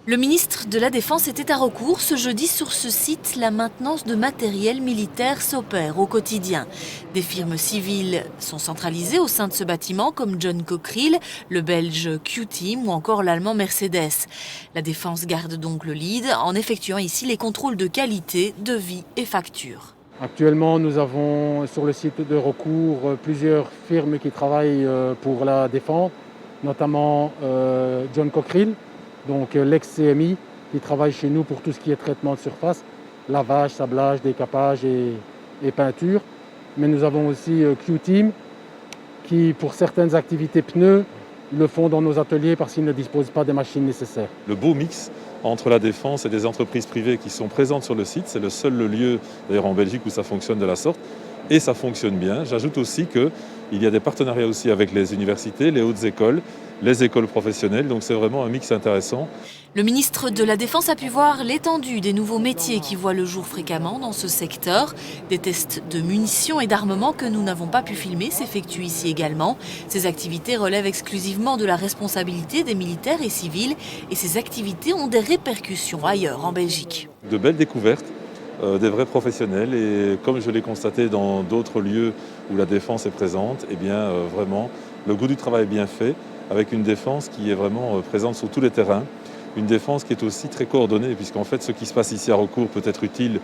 Le ministre de la Défense était à Recourt. Ce jeudi, sur ce site, la maintenance de matériel militaire s'opère au quotidien. Des firmes civiles sont centralisées au sein de ce bâtiment, comme John Cockerill, le belge Q-Team ou encore l'allemand Mercedes. La Défense garde donc le lead en effectuant ici les contrôles de qualité, devis et factures. Actuellement, nous avons sur le site de Recourt plusieurs firmes qui travaillent pour la Défense, notamment John Cockerill, donc l'ex-CMI, qui travaille chez nous pour tout ce qui est traitement de surface, lavage, sablage, décapage et peinture. Mais nous avons aussi Q-Team, qui pour certaines activités pneus, le font dans nos ateliers parce qu'ils ne disposent pas des machines nécessaires. Le beau mix entre la Défense et des entreprises privées qui sont présentes sur le site, c'est le seul lieu d'ailleurs en Belgique où ça fonctionne de la sorte et ça fonctionne bien. J'ajoute aussi qu'il y a des partenariats aussi avec les universités, les hautes écoles, les écoles professionnelles, donc c'est vraiment un mix intéressant. Le ministre de la Défense a pu voir l'étendue des nouveaux métiers qui voient le jour fréquemment dans ce secteur. Des tests de munitions et d'armement que nous n'avons pas pu filmer s'effectuent ici également. Ces activités relèvent exclusivement de la responsabilité des militaires et civils et ces activités ont des répercussions ailleurs en Belgique. De belles découvertes, des vrais professionnels et comme je l'ai constaté dans d'autres lieux où la Défense est présente, eh bien vraiment le goût du travail est bien fait avec une Défense qui est vraiment présente sur tous les terrains. Une Défense qui est aussi très coordonnée, puisqu'en fait, ce qui se passe ici à Recourt peut être utile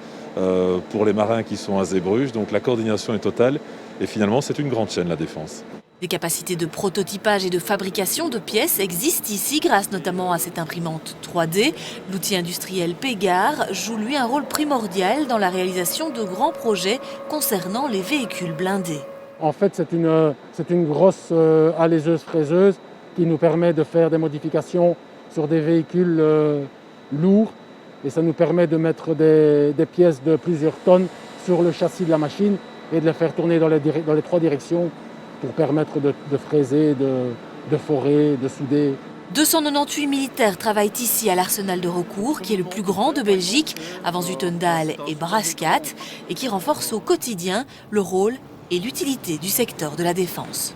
pour les marins qui sont à Zeebrugge. Donc la coordination est totale et finalement, c'est une grande chaîne, la Défense. Des capacités de prototypage et de fabrication de pièces existent ici grâce notamment à cette imprimante 3D. L'outil industriel Pégard joue lui un rôle primordial dans la réalisation de grands projets concernant les véhicules blindés. En fait, c'est une grosse alaiseuse-fraiseuse qui nous permet de faire des modifications sur des véhicules lourds et ça nous permet de mettre des pièces de plusieurs tonnes sur le châssis de la machine et de les faire tourner dans les trois directions pour permettre de fraiser, de forer, de souder. 298 militaires travaillent ici à l'arsenal de Recourt, qui est le plus grand de Belgique, avant Zutendal et Brascat, et qui renforce au quotidien le rôle et l'utilité du secteur de la défense.